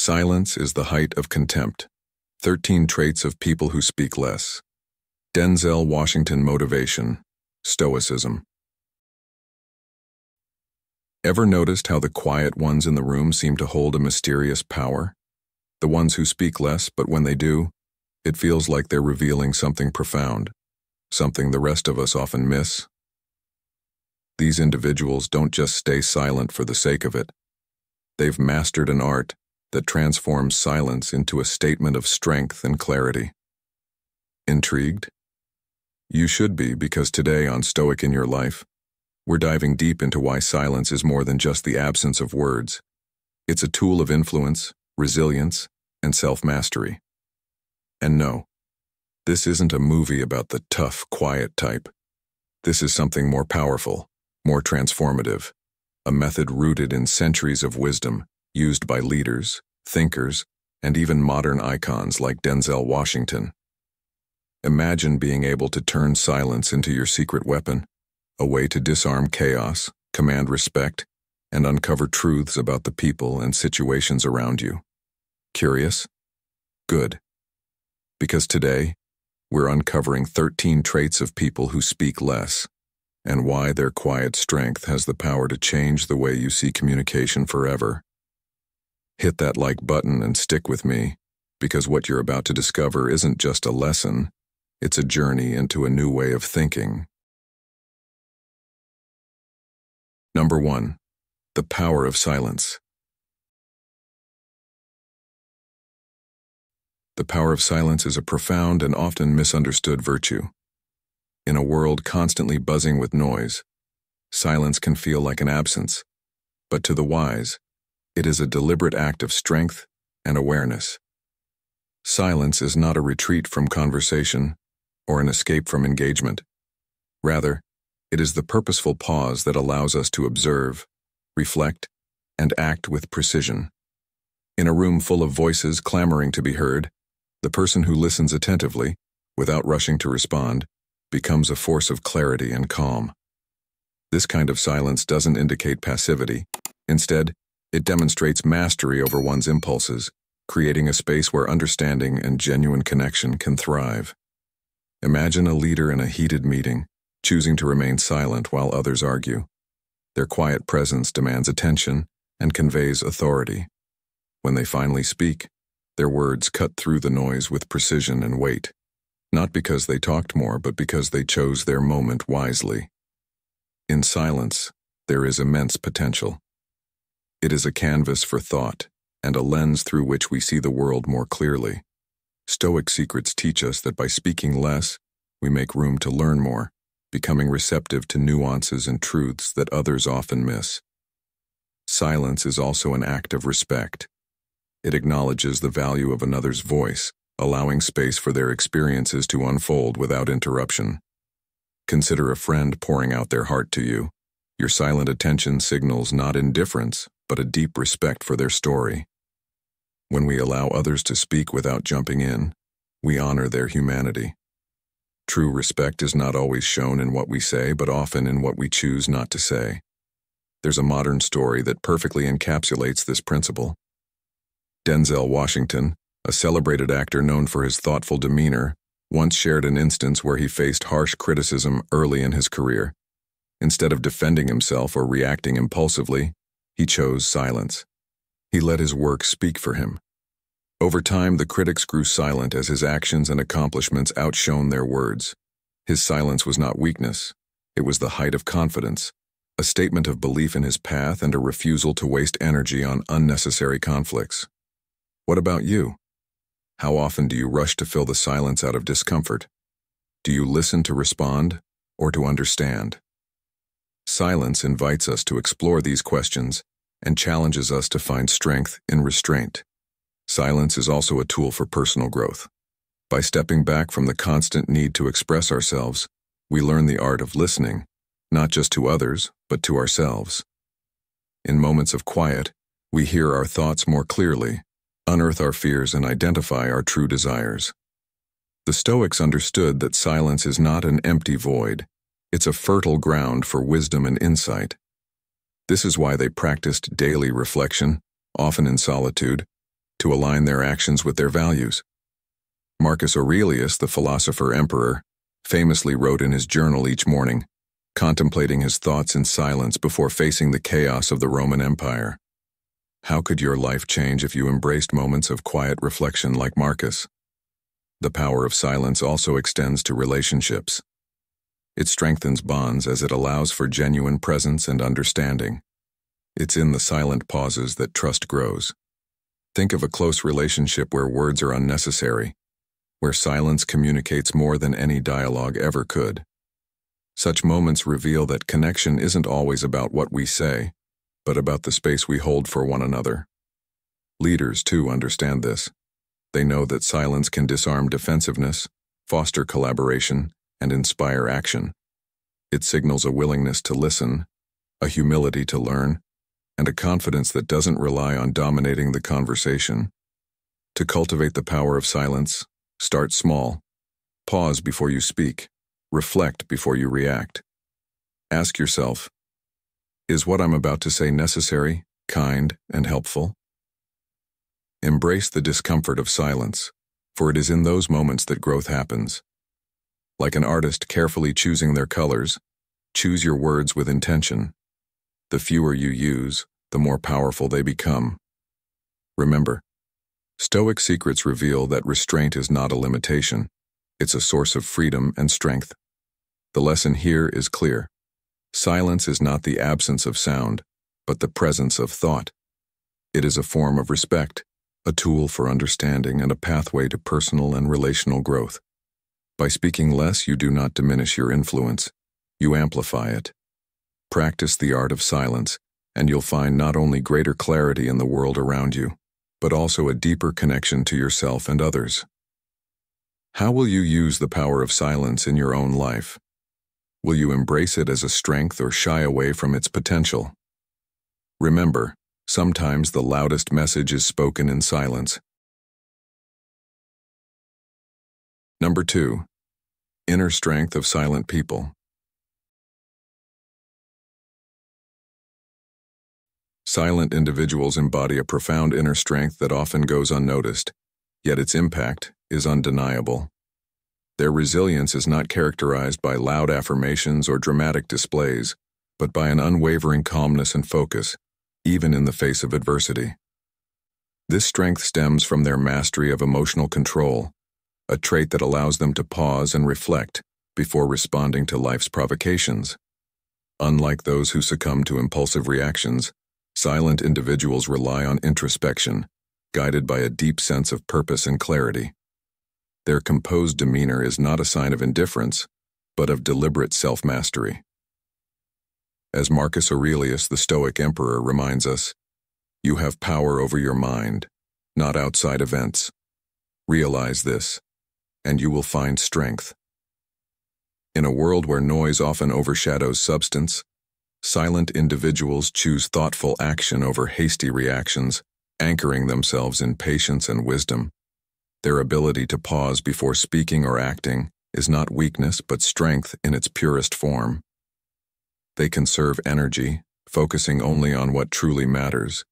Silence is the height of contempt. 13 traits of people who speak less. Denzel Washington motivation. Stoicism. Ever noticed how the quiet ones in the room seem to hold a mysterious power? The ones who speak less, but when they do, it feels like they're revealing something profound, something the rest of us often miss. These individuals don't just stay silent for the sake of it. They've mastered an art that transforms silence into a statement of strength and clarity. Intrigued? You should be, because today on Stoic in Your Life, we're diving deep into why silence is more than just the absence of words. It's a tool of influence, resilience, and self-mastery. And no, this isn't a movie about the tough, quiet type. This is something more powerful, more transformative, a method rooted in centuries of wisdom used by leaders, thinkers, and even modern icons like Denzel Washington. Imagine being able to turn silence into your secret weapon, a way to disarm chaos, command respect, and uncover truths about the people and situations around you. Curious? Good. Because today, we're uncovering 13 traits of people who speak less, and why their quiet strength has the power to change the way you see communication forever. Hit that like button and stick with me, because what you're about to discover isn't just a lesson, it's a journey into a new way of thinking. Number 1. The power of silence. The power of silence is a profound and often misunderstood virtue. In a world constantly buzzing with noise, silence can feel like an absence, but to the wise, it is a deliberate act of strength and awareness. Silence is not a retreat from conversation or an escape from engagement. Rather, it is the purposeful pause that allows us to observe, reflect, and act with precision. In a room full of voices clamoring to be heard, the person who listens attentively, without rushing to respond, becomes a force of clarity and calm. This kind of silence doesn't indicate passivity. Instead, it demonstrates mastery over one's impulses, creating a space where understanding and genuine connection can thrive. Imagine a leader in a heated meeting, choosing to remain silent while others argue. Their quiet presence demands attention and conveys authority. When they finally speak, their words cut through the noise with precision and weight, not because they talked more, but because they chose their moment wisely. In silence, there is immense potential. It is a canvas for thought and a lens through which we see the world more clearly. Stoic secrets teach us that by speaking less, we make room to learn more, becoming receptive to nuances and truths that others often miss. Silence is also an act of respect. It acknowledges the value of another's voice, allowing space for their experiences to unfold without interruption. Consider a friend pouring out their heart to you. Your silent attention signals not indifference, but a deep respect for their story. When we allow others to speak without jumping in, we honor their humanity. True respect is not always shown in what we say, but often in what we choose not to say. There's a modern story that perfectly encapsulates this principle. Denzel Washington, a celebrated actor known for his thoughtful demeanor, once shared an instance where he faced harsh criticism early in his career. Instead of defending himself or reacting impulsively, he chose silence. He let his work speak for him. Over time, the critics grew silent as his actions and accomplishments outshone their words. His silence was not weakness. It was the height of confidence, a statement of belief in his path and a refusal to waste energy on unnecessary conflicts. What about you? How often do you rush to fill the silence out of discomfort? Do you listen to respond or to understand? Silence invites us to explore these questions and challenges us to find strength in restraint. Silence is also a tool for personal growth. By stepping back from the constant need to express ourselves, we learn the art of listening, not just to others, but to ourselves. In moments of quiet, we hear our thoughts more clearly, unearth our fears, and identify our true desires. The Stoics understood that silence is not an empty void. It's a fertile ground for wisdom and insight. This is why they practiced daily reflection, often in solitude, to align their actions with their values. Marcus Aurelius, the philosopher emperor, famously wrote in his journal each morning, contemplating his thoughts in silence before facing the chaos of the Roman Empire. How could your life change if you embraced moments of quiet reflection like Marcus? The power of silence also extends to relationships. It strengthens bonds as it allows for genuine presence and understanding. It's in the silent pauses that trust grows. Think of a close relationship where words are unnecessary, where silence communicates more than any dialogue ever could. Such moments reveal that connection isn't always about what we say, but about the space we hold for one another. Leaders, too, understand this. They know that silence can disarm defensiveness, foster collaboration, and inspire action. It signals a willingness to listen, a humility to learn, and a confidence that doesn't rely on dominating the conversation. To cultivate the power of silence, start small. Pause before you speak. Reflect before you react. Ask yourself, is what I'm about to say necessary, kind, and helpful? Embrace the discomfort of silence, for it is in those moments that growth happens. Like an artist carefully choosing their colors, choose your words with intention. The fewer you use, the more powerful they become. Remember, Stoic secrets reveal that restraint is not a limitation. It's a source of freedom and strength. The lesson here is clear. Silence is not the absence of sound, but the presence of thought. It is a form of respect, a tool for understanding, and a pathway to personal and relational growth. By speaking less, you do not diminish your influence. You amplify it. Practice the art of silence, and you'll find not only greater clarity in the world around you, but also a deeper connection to yourself and others. How will you use the power of silence in your own life? Will you embrace it as a strength or shy away from its potential? Remember, sometimes the loudest message is spoken in silence. Number 2. Inner strength of silent people. Silent individuals embody a profound inner strength that often goes unnoticed, yet its impact is undeniable. Their resilience is not characterized by loud affirmations or dramatic displays, but by an unwavering calmness and focus, even in the face of adversity. This strength stems from their mastery of emotional control, a trait that allows them to pause and reflect before responding to life's provocations. Unlike those who succumb to impulsive reactions, silent individuals rely on introspection, guided by a deep sense of purpose and clarity. Their composed demeanor is not a sign of indifference, but of deliberate self-mastery. As Marcus Aurelius, the Stoic emperor, reminds us, you have power over your mind, not outside events. Realize this, and you will find strength. In a world where noise often overshadows substance, silent individuals choose thoughtful action over hasty reactions, anchoring themselves in patience and wisdom. Their ability to pause before speaking or acting is not weakness but strength in its purest form. They conserve energy, focusing only on what truly matters,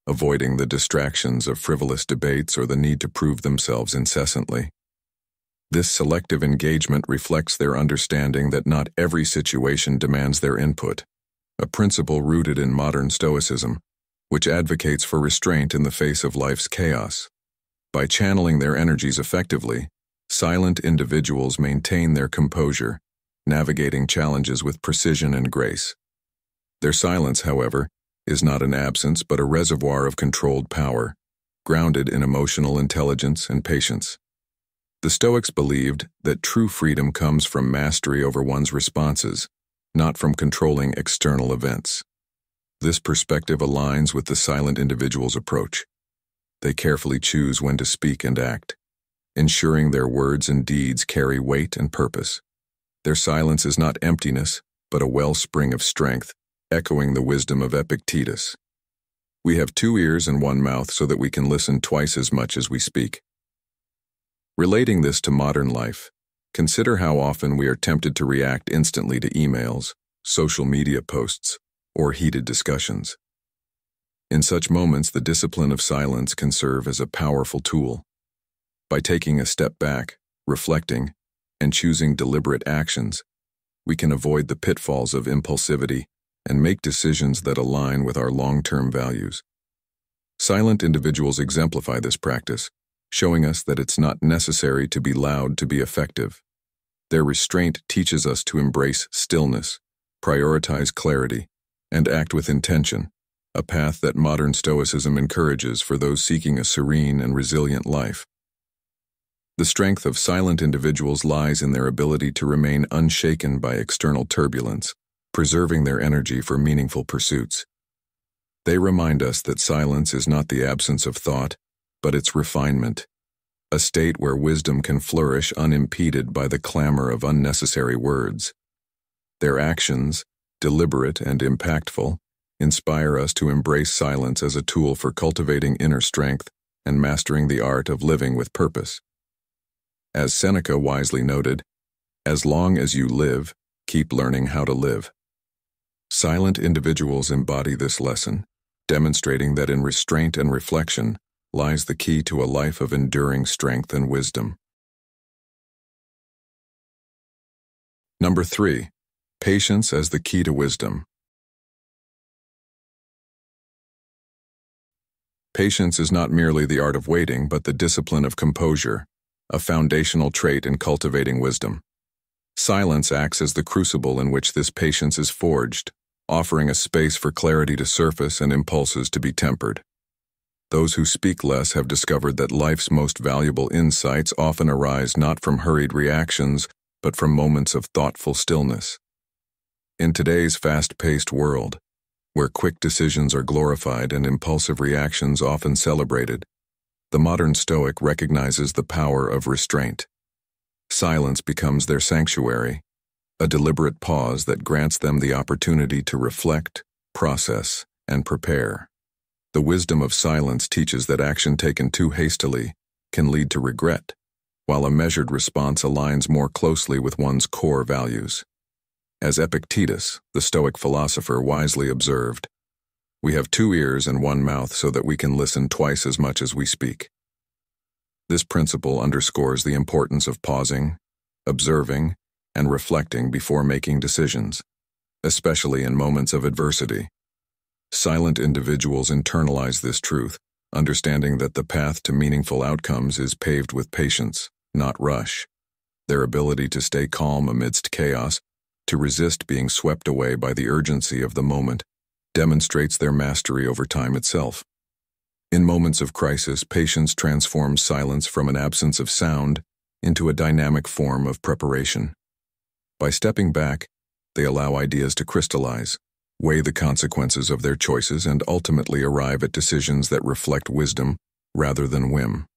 avoiding the distractions of frivolous debates or the need to prove themselves incessantly. This selective engagement reflects their understanding that not every situation demands their input, a principle rooted in modern Stoicism, which advocates for restraint in the face of life's chaos. By channeling their energies effectively, silent individuals maintain their composure, navigating challenges with precision and grace. Their silence, however, is not an absence but a reservoir of controlled power, grounded in emotional intelligence and patience. The Stoics believed that true freedom comes from mastery over one's responses, not from controlling external events. This perspective aligns with the silent individual's approach. They carefully choose when to speak and act, ensuring their words and deeds carry weight and purpose. Their silence is not emptiness, but a wellspring of strength, echoing the wisdom of Epictetus. We have 2 ears and 1 mouth so that we can listen twice as much as we speak. Relating this to modern life, consider how often we are tempted to react instantly to emails, social media posts, or heated discussions. In such moments, the discipline of silence can serve as a powerful tool. By taking a step back, reflecting, and choosing deliberate actions, we can avoid the pitfalls of impulsivity and make decisions that align with our long-term values. Silent individuals exemplify this practice, showing us that it's not necessary to be loud to be effective. Their restraint teaches us to embrace stillness, prioritize clarity, and act with intention, a path that modern Stoicism encourages for those seeking a serene and resilient life. The strength of silent individuals lies in their ability to remain unshaken by external turbulence, preserving their energy for meaningful pursuits. They remind us that silence is not the absence of thought, but its refinement, a state where wisdom can flourish unimpeded by the clamor of unnecessary words. Their actions, deliberate and impactful, inspire us to embrace silence as a tool for cultivating inner strength and mastering the art of living with purpose. As Seneca wisely noted, "As long as you live, keep learning how to live." Silent individuals embody this lesson, demonstrating that in restraint and reflection lies the key to a life of enduring strength and wisdom. Number 3. Patience as the key to wisdom. Patience is not merely the art of waiting, but the discipline of composure, a foundational trait in cultivating wisdom. Silence acts as the crucible in which this patience is forged, offering a space for clarity to surface and impulses to be tempered. Those who speak less have discovered that life's most valuable insights often arise not from hurried reactions, but from moments of thoughtful stillness. In today's fast-paced world, where quick decisions are glorified and impulsive reactions often celebrated, the modern Stoic recognizes the power of restraint. Silence becomes their sanctuary, a deliberate pause that grants them the opportunity to reflect, process, and prepare. The wisdom of silence teaches that action taken too hastily can lead to regret, while a measured response aligns more closely with one's core values. As Epictetus, the Stoic philosopher, wisely observed, "We have 2 ears and 1 mouth so that we can listen twice as much as we speak." This principle underscores the importance of pausing, observing, and reflecting before making decisions, especially in moments of adversity. Silent individuals internalize this truth, understanding that the path to meaningful outcomes is paved with patience, not rush. Their ability to stay calm amidst chaos, to resist being swept away by the urgency of the moment, demonstrates their mastery over time itself. In moments of crisis, patience transforms silence from an absence of sound into a dynamic form of preparation. By stepping back, they allow ideas to crystallize, weigh the consequences of their choices, and ultimately arrive at decisions that reflect wisdom rather than whim.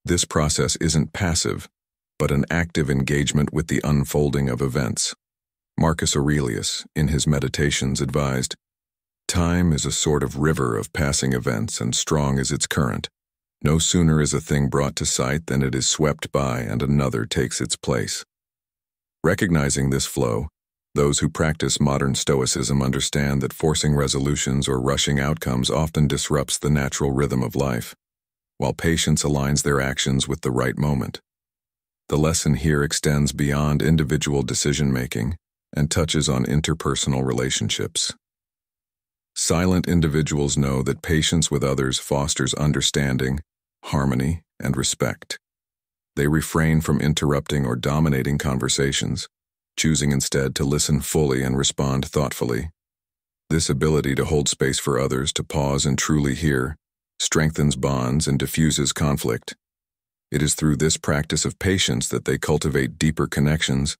This process isn't passive, but an active engagement with the unfolding of events. Marcus Aurelius, in his Meditations, advised, "Time is a sort of river of passing events, and strong is its current. No sooner is a thing brought to sight than it is swept by and another takes its place." Recognizing this flow, those who practice modern Stoicism understand that forcing resolutions or rushing outcomes often disrupts the natural rhythm of life, while patience aligns their actions with the right moment. The lesson here extends beyond individual decision-making and touches on interpersonal relationships. Silent individuals know that patience with others fosters understanding, harmony, and respect. They refrain from interrupting or dominating conversations, choosing instead to listen fully and respond thoughtfully. This ability to hold space for others to pause and truly hear strengthens bonds and diffuses conflict. It is through this practice of patience that they cultivate deeper connections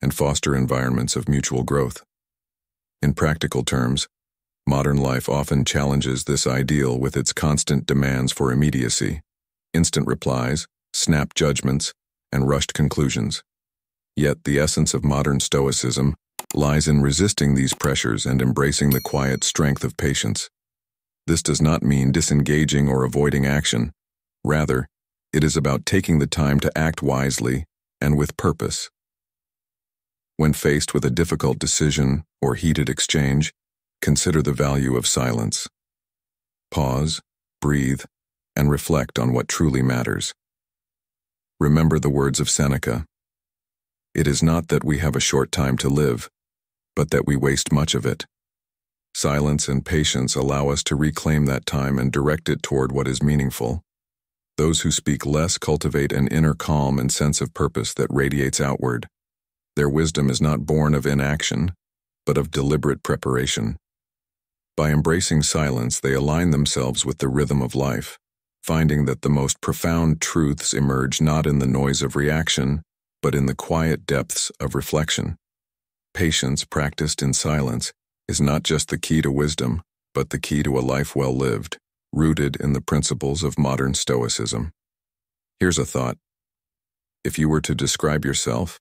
and foster environments of mutual growth. In practical terms, modern life often challenges this ideal with its constant demands for immediacy, instant replies, snap judgments, and rushed conclusions. Yet the essence of modern Stoicism lies in resisting these pressures and embracing the quiet strength of patience. This does not mean disengaging or avoiding action. Rather, it is about taking the time to act wisely and with purpose. When faced with a difficult decision or heated exchange, consider the value of silence. Pause, breathe, and reflect on what truly matters. Remember the words of Seneca. It is not that we have a short time to live, but that we waste much of it. Silence and patience allow us to reclaim that time and direct it toward what is meaningful. Those who speak less cultivate an inner calm and sense of purpose that radiates outward. Their wisdom is not born of inaction, but of deliberate preparation. By embracing silence, they align themselves with the rhythm of life, finding that the most profound truths emerge not in the noise of reaction, but in the quiet depths of reflection. Patience practiced in silence is not just the key to wisdom, but the key to a life well lived, rooted in the principles of modern Stoicism. Here's a thought. If you were to describe yourself,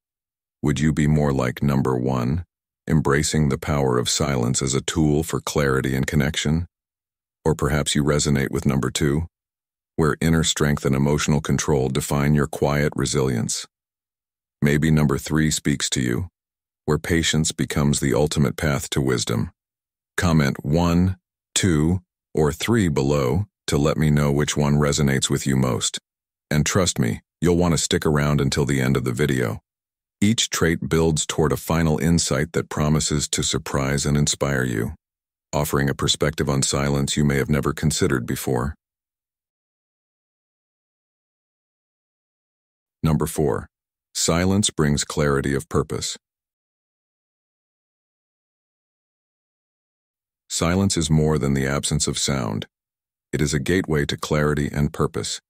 would you be more like number 1, embracing the power of silence as a tool for clarity and connection? Or perhaps you resonate with number 2, where inner strength and emotional control define your quiet resilience. Maybe number 3 speaks to you, where patience becomes the ultimate path to wisdom. Comment 1, 2, or 3 below to let me know which one resonates with you most. And trust me, you'll want to stick around until the end of the video. Each trait builds toward a final insight that promises to surprise and inspire you, offering a perspective on silence you may have never considered before. Number 4. Silence brings clarity of purpose. Silence is more than the absence of sound. It is a gateway to clarity and purpose.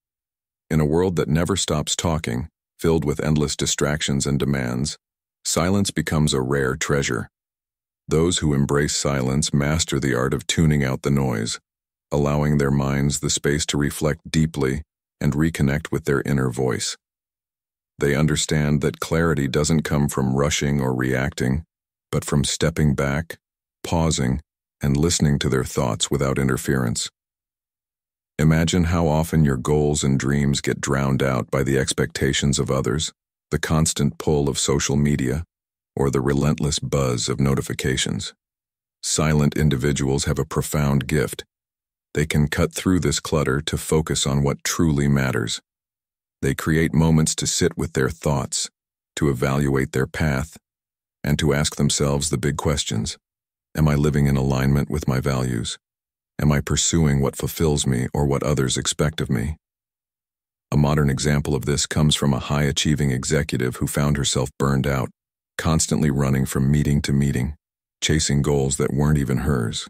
In a world that never stops talking, filled with endless distractions and demands, silence becomes a rare treasure. Those who embrace silence master the art of tuning out the noise, allowing their minds the space to reflect deeply and reconnect with their inner voice. They understand that clarity doesn't come from rushing or reacting, but from stepping back, pausing, and listening to their thoughts without interference. Imagine how often your goals and dreams get drowned out by the expectations of others, the constant pull of social media, or the relentless buzz of notifications. Silent individuals have a profound gift. They can cut through this clutter to focus on what truly matters. They create moments to sit with their thoughts, to evaluate their path, and to ask themselves the big questions. Am I living in alignment with my values? Am I pursuing what fulfills me or what others expect of me? A modern example of this comes from a high-achieving executive who found herself burned out, constantly running from meeting to meeting, chasing goals that weren't even hers.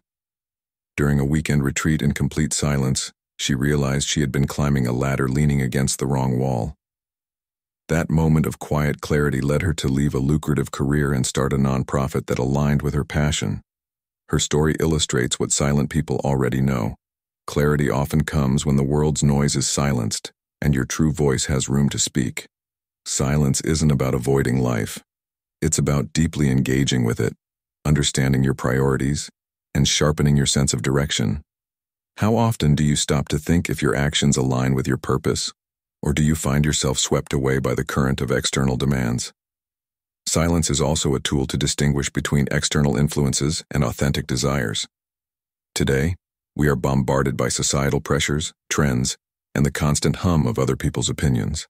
During a weekend retreat in complete silence, she realized she had been climbing a ladder leaning against the wrong wall. That moment of quiet clarity led her to leave a lucrative career and start a nonprofit that aligned with her passion. Her story illustrates what silent people already know. Clarity often comes when the world's noise is silenced and your true voice has room to speak. Silence isn't about avoiding life. It's about deeply engaging with it, understanding your priorities, and sharpening your sense of direction. How often do you stop to think if your actions align with your purpose, or do you find yourself swept away by the current of external demands? Silence is also a tool to distinguish between external influences and authentic desires. Today, we are bombarded by societal pressures, trends, and the constant hum of other people's opinions.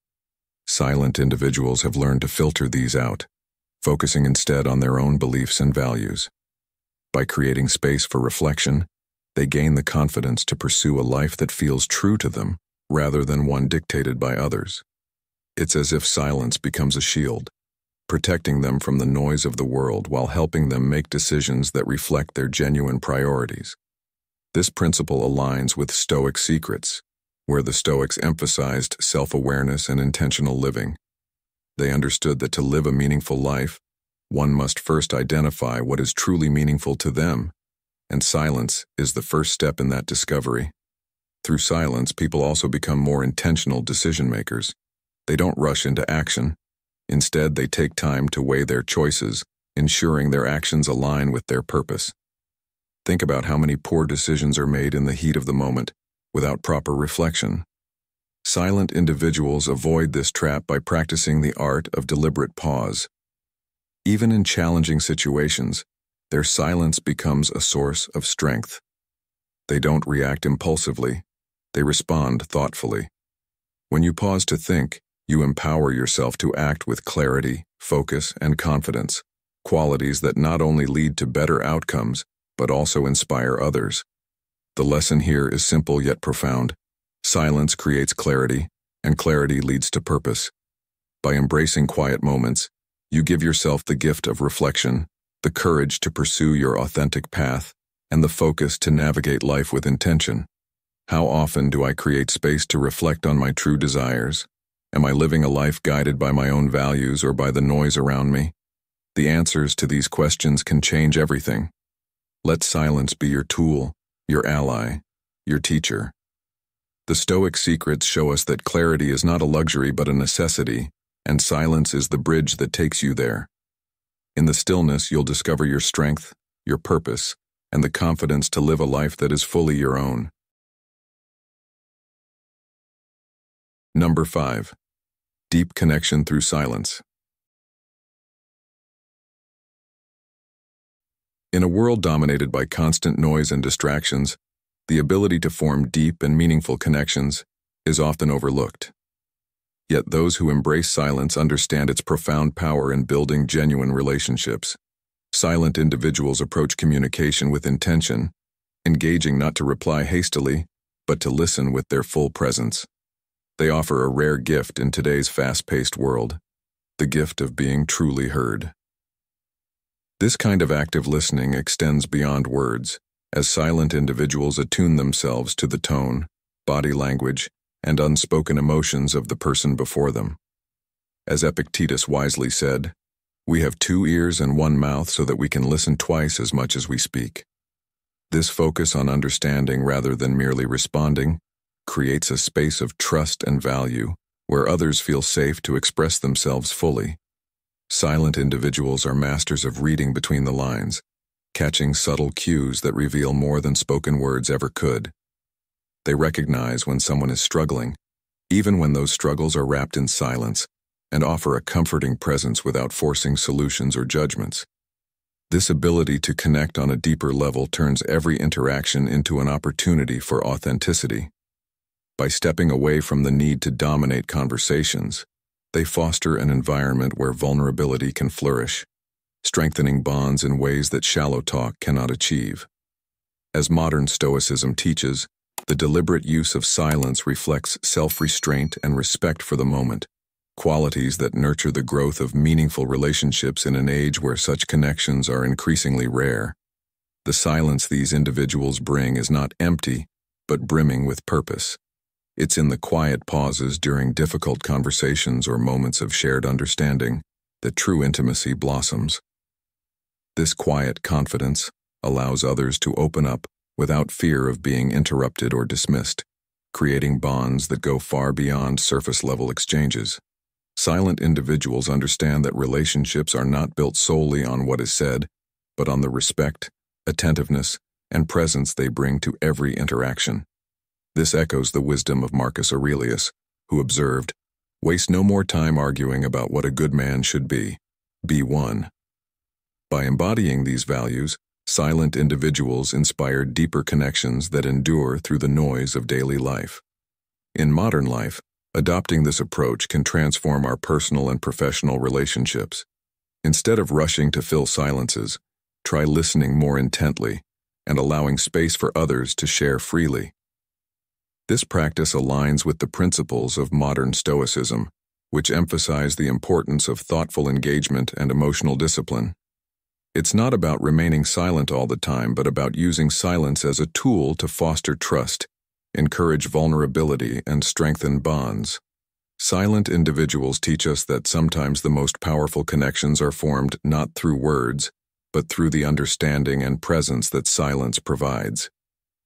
Silent individuals have learned to filter these out, focusing instead on their own beliefs and values. By creating space for reflection, they gain the confidence to pursue a life that feels true to them, rather than one dictated by others. It's as if silence becomes a shield, protecting them from the noise of the world while helping them make decisions that reflect their genuine priorities. This principle aligns with Stoic secrets, where the Stoics emphasized self-awareness and intentional living. They understood that to live a meaningful life, one must first identify what is truly meaningful to them, and silence is the first step in that discovery. Through silence, people also become more intentional decision-makers. They don't rush into action. Instead, they take time to weigh their choices, ensuring their actions align with their purpose. Think about how many poor decisions are made in the heat of the moment, without proper reflection. Silent individuals avoid this trap by practicing the art of deliberate pause. Even in challenging situations, their silence becomes a source of strength. They don't react impulsively. They respond thoughtfully. When you pause to think, you empower yourself to act with clarity, focus, and confidence, qualities that not only lead to better outcomes, but also inspire others. The lesson here is simple yet profound. Silence creates clarity, and clarity leads to purpose. By embracing quiet moments, you give yourself the gift of reflection, the courage to pursue your authentic path, and the focus to navigate life with intention. How often do I create space to reflect on my true desires? Am I living a life guided by my own values or by the noise around me? The answers to these questions can change everything. Let silence be your tool, your ally, your teacher. The Stoic secrets show us that clarity is not a luxury but a necessity, and silence is the bridge that takes you there. In the stillness, you'll discover your strength, your purpose, and the confidence to live a life that is fully your own. Number 5. Deep connection through silence. In a world dominated by constant noise and distractions, the ability to form deep and meaningful connections is often overlooked. Yet those who embrace silence understand its profound power in building genuine relationships. Silent individuals approach communication with intention, engaging not to reply hastily, but to listen with their full presence. They offer a rare gift in today's fast-paced world, the gift of being truly heard. This kind of active listening extends beyond words, as silent individuals attune themselves to the tone, body language, and unspoken emotions of the person before them. As Epictetus wisely said, "We have 2 ears and 1 mouth so that we can listen twice as much as we speak." This focus on understanding rather than merely responding creates a space of trust and value where others feel safe to express themselves fully. Silent individuals are masters of reading between the lines, catching subtle cues that reveal more than spoken words ever could. They recognize when someone is struggling, even when those struggles are wrapped in silence, and offer a comforting presence without forcing solutions or judgments. This ability to connect on a deeper level turns every interaction into an opportunity for authenticity. By stepping away from the need to dominate conversations, they foster an environment where vulnerability can flourish, strengthening bonds in ways that shallow talk cannot achieve. As modern Stoicism teaches, the deliberate use of silence reflects self-restraint and respect for the moment, qualities that nurture the growth of meaningful relationships in an age where such connections are increasingly rare. The silence these individuals bring is not empty, but brimming with purpose. It's in the quiet pauses during difficult conversations or moments of shared understanding that true intimacy blossoms. This quiet confidence allows others to open up without fear of being interrupted or dismissed, creating bonds that go far beyond surface-level exchanges. Silent individuals understand that relationships are not built solely on what is said, but on the respect, attentiveness, and presence they bring to every interaction. This echoes the wisdom of Marcus Aurelius, who observed, "Waste no more time arguing about what a good man should be. Be one." By embodying these values, silent individuals inspire deeper connections that endure through the noise of daily life. In modern life, adopting this approach can transform our personal and professional relationships. Instead of rushing to fill silences, try listening more intently and allowing space for others to share freely. This practice aligns with the principles of modern Stoicism, which emphasize the importance of thoughtful engagement and emotional discipline. It's not about remaining silent all the time, but about using silence as a tool to foster trust, encourage vulnerability, and strengthen bonds. Silent individuals teach us that sometimes the most powerful connections are formed not through words, but through the understanding and presence that silence provides.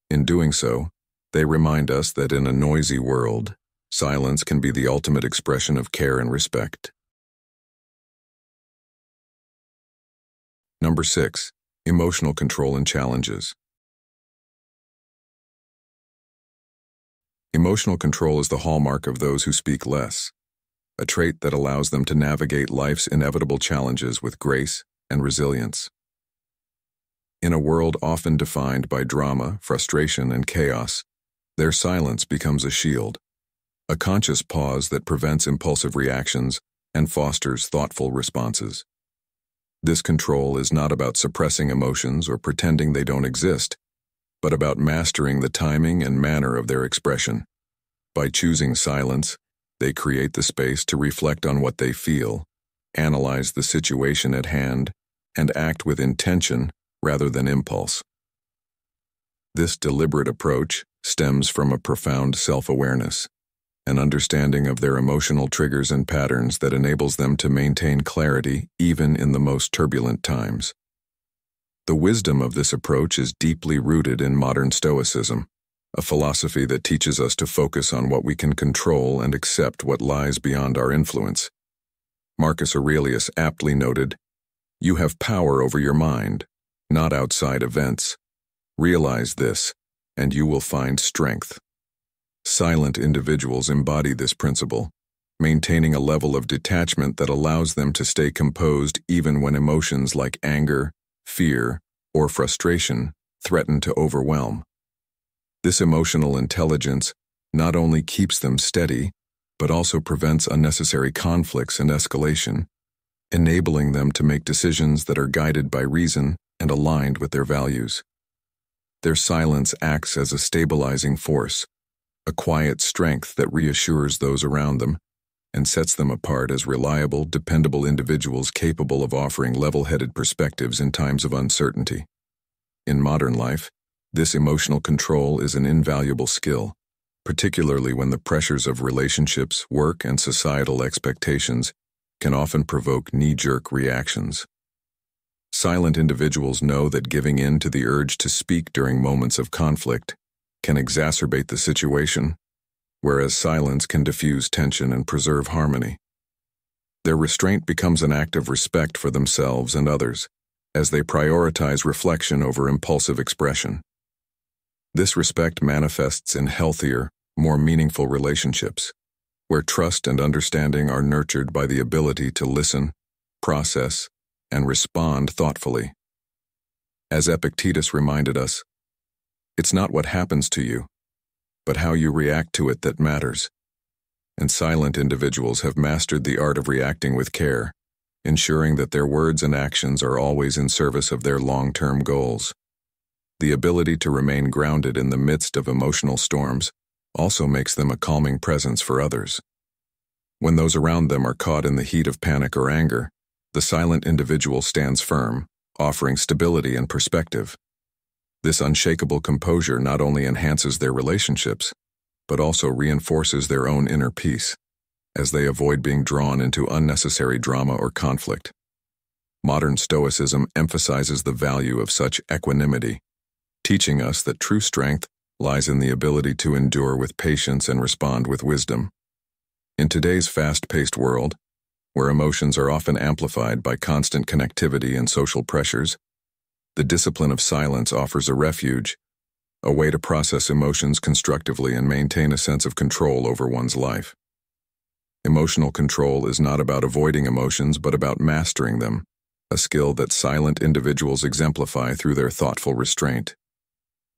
In doing so, they remind us that in a noisy world, silence can be the ultimate expression of care and respect. Number 6. Emotional control and challenges. Emotional control is the hallmark of those who speak less, a trait that allows them to navigate life's inevitable challenges with grace and resilience. In a world often defined by drama, frustration, and chaos, their silence becomes a shield, a conscious pause that prevents impulsive reactions and fosters thoughtful responses. This control is not about suppressing emotions or pretending they don't exist, but about mastering the timing and manner of their expression. By choosing silence, they create the space to reflect on what they feel, analyze the situation at hand, and act with intention rather than impulse. This deliberate approach stems from a profound self-awareness, an understanding of their emotional triggers and patterns that enables them to maintain clarity even in the most turbulent times. The wisdom of this approach is deeply rooted in modern Stoicism, a philosophy that teaches us to focus on what we can control and accept what lies beyond our influence. Marcus Aurelius aptly noted, "You have power over your mind, not outside events. Realize this, and you will find strength." Silent individuals embody this principle, maintaining a level of detachment that allows them to stay composed even when emotions like anger, fear, or frustration threaten to overwhelm. This emotional intelligence not only keeps them steady, but also prevents unnecessary conflicts and escalation, enabling them to make decisions that are guided by reason and aligned with their values. Their silence acts as a stabilizing force, a quiet strength that reassures those around them and sets them apart as reliable, dependable individuals capable of offering level-headed perspectives in times of uncertainty. In modern life, this emotional control is an invaluable skill, particularly when the pressures of relationships, work, and societal expectations can often provoke knee-jerk reactions. Silent individuals know that giving in to the urge to speak during moments of conflict can exacerbate the situation, whereas silence can diffuse tension and preserve harmony. Their restraint becomes an act of respect for themselves and others, as they prioritize reflection over impulsive expression. This respect manifests in healthier, more meaningful relationships, where trust and understanding are nurtured by the ability to listen, process, and respond thoughtfully. As Epictetus reminded us, "It's not what happens to you, but how you react to it that matters." And silent individuals have mastered the art of reacting with care, ensuring that their words and actions are always in service of their long-term goals. The ability to remain grounded in the midst of emotional storms also makes them a calming presence for others. When those around them are caught in the heat of panic or anger, the silent individual stands firm, offering stability and perspective. This unshakable composure not only enhances their relationships, but also reinforces their own inner peace, as they avoid being drawn into unnecessary drama or conflict. Modern Stoicism emphasizes the value of such equanimity, teaching us that true strength lies in the ability to endure with patience and respond with wisdom. In today's fast-paced world, where emotions are often amplified by constant connectivity and social pressures, the discipline of silence offers a refuge, a way to process emotions constructively and maintain a sense of control over one's life. Emotional control is not about avoiding emotions but about mastering them, a skill that silent individuals exemplify through their thoughtful restraint.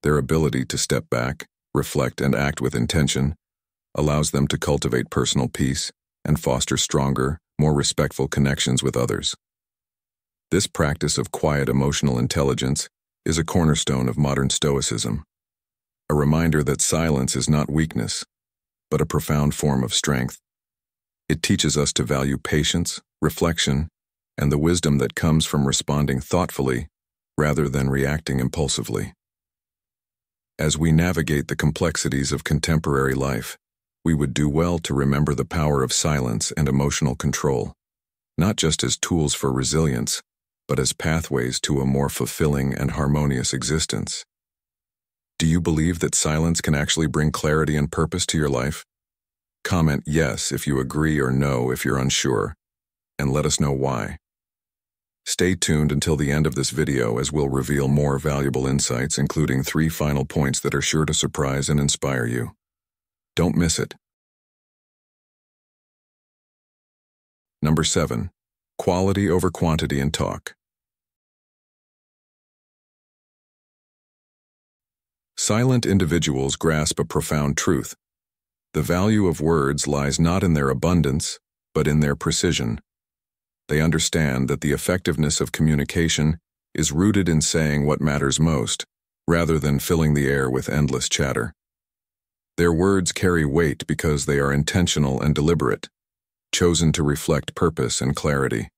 Their ability to step back, reflect, and act with intention allows them to cultivate personal peace and foster stronger, more respectful connections with others. This practice of quiet emotional intelligence is a cornerstone of modern Stoicism, a reminder that silence is not weakness, but a profound form of strength. It teaches us to value patience, reflection, and the wisdom that comes from responding thoughtfully rather than reacting impulsively. As we navigate the complexities of contemporary life, we would do well to remember the power of silence and emotional control, not just as tools for resilience, but as pathways to a more fulfilling and harmonious existence. Do you believe that silence can actually bring clarity and purpose to your life? Comment yes if you agree or no if you're unsure, and let us know why. Stay tuned until the end of this video as we'll reveal more valuable insights, including 3 final points that are sure to surprise and inspire you. Don't miss it. Number 7. Quality over quantity in talk. Silent individuals grasp a profound truth. The value of words lies not in their abundance, but in their precision. They understand that the effectiveness of communication is rooted in saying what matters most, rather than filling the air with endless chatter. Their words carry weight because they are intentional and deliberate, chosen to reflect purpose and clarity.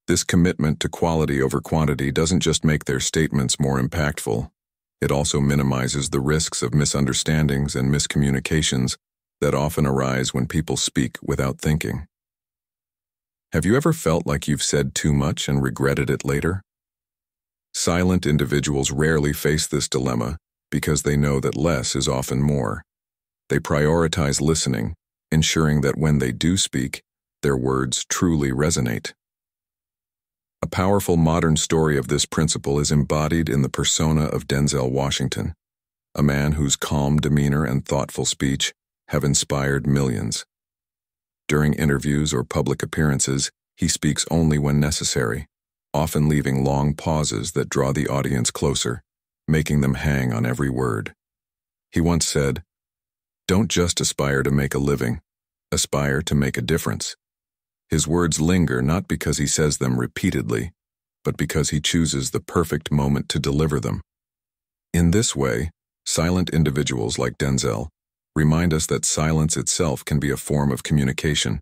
This commitment to quality over quantity doesn't just make their statements more impactful, it also minimizes the risks of misunderstandings and miscommunications that often arise when people speak without thinking. Have you ever felt like you've said too much and regretted it later? Silent individuals rarely face this dilemma because they know that less is often more. They prioritize listening, ensuring that when they do speak, their words truly resonate. A powerful modern story of this principle is embodied in the persona of Denzel Washington, a man whose calm demeanor and thoughtful speech have inspired millions. During interviews or public appearances, he speaks only when necessary, often leaving long pauses that draw the audience closer, making them hang on every word. He once said, "Don't just aspire to make a living, aspire to make a difference." His words linger not because he says them repeatedly, but because he chooses the perfect moment to deliver them. In this way, silent individuals like Denzel remind us that silence itself can be a form of communication,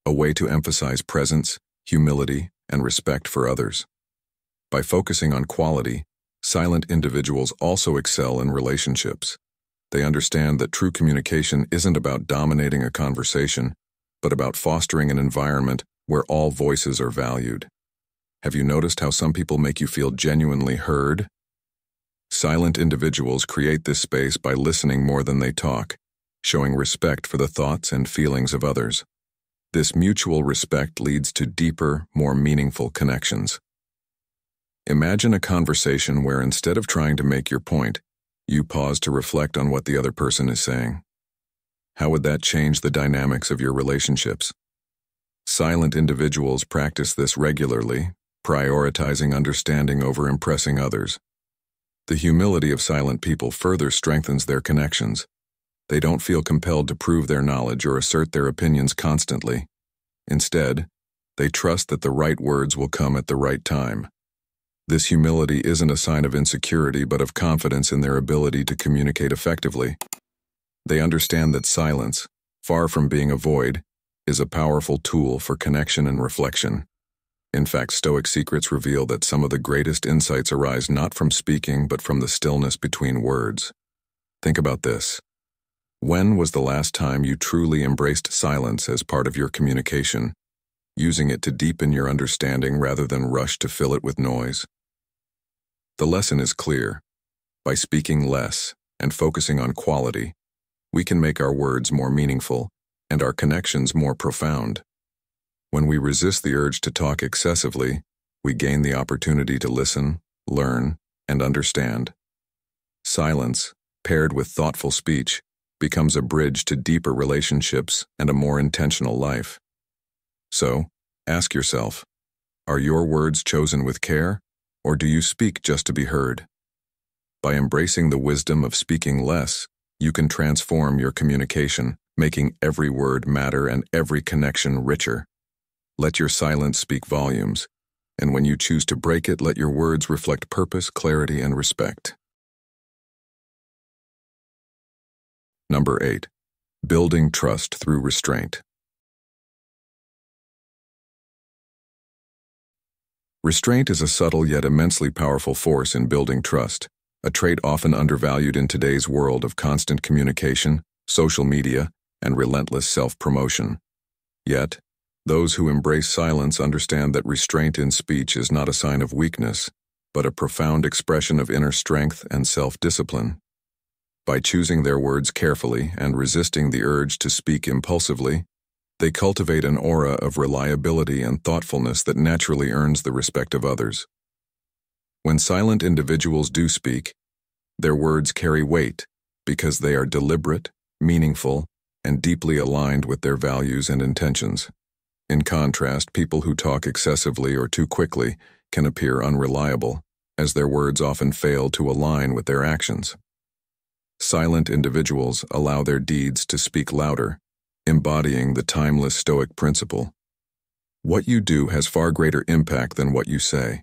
a way to emphasize presence, humility, and respect for others. By focusing on quality, silent individuals also excel in relationships. They understand that true communication isn't about dominating a conversation, but about fostering an environment where all voices are valued. Have you noticed how some people make you feel genuinely heard? Silent individuals create this space by listening more than they talk, showing respect for the thoughts and feelings of others. This mutual respect leads to deeper, more meaningful connections. Imagine a conversation where instead of trying to make your point, you pause to reflect on what the other person is saying. How would that change the dynamics of your relationships? Silent individuals practice this regularly, prioritizing understanding over impressing others. The humility of silent people further strengthens their connections. They don't feel compelled to prove their knowledge or assert their opinions constantly. Instead, they trust that the right words will come at the right time. This humility isn't a sign of insecurity but of confidence in their ability to communicate effectively. They understand that silence, far from being a void, is a powerful tool for connection and reflection. In fact, Stoic secrets reveal that some of the greatest insights arise not from speaking but from the stillness between words. Think about this. When was the last time you truly embraced silence as part of your communication, using it to deepen your understanding rather than rush to fill it with noise? The lesson is clear. By speaking less and focusing on quality, we can make our words more meaningful and our connections more profound. When we resist the urge to talk excessively, we gain the opportunity to listen, learn, and understand. Silence, paired with thoughtful speech, becomes a bridge to deeper relationships and a more intentional life. So, ask yourself, are your words chosen with care, or do you speak just to be heard? By embracing the wisdom of speaking less, you can transform your communication, making every word matter and every connection richer. Let your silence speak volumes, and when you choose to break it, let your words reflect purpose, clarity, and respect. Number 8. Building trust through restraint. Restraint is a subtle yet immensely powerful force in building trust, a trait often undervalued in today's world of constant communication, social media, and relentless self-promotion. Yet, those who embrace silence understand that restraint in speech is not a sign of weakness, but a profound expression of inner strength and self-discipline. By choosing their words carefully and resisting the urge to speak impulsively, they cultivate an aura of reliability and thoughtfulness that naturally earns the respect of others. When silent individuals do speak, their words carry weight because they are deliberate, meaningful, and deeply aligned with their values and intentions. In contrast, people who talk excessively or too quickly can appear unreliable, as their words often fail to align with their actions. Silent individuals allow their deeds to speak louder, embodying the timeless Stoic principle. What you do has far greater impact than what you say.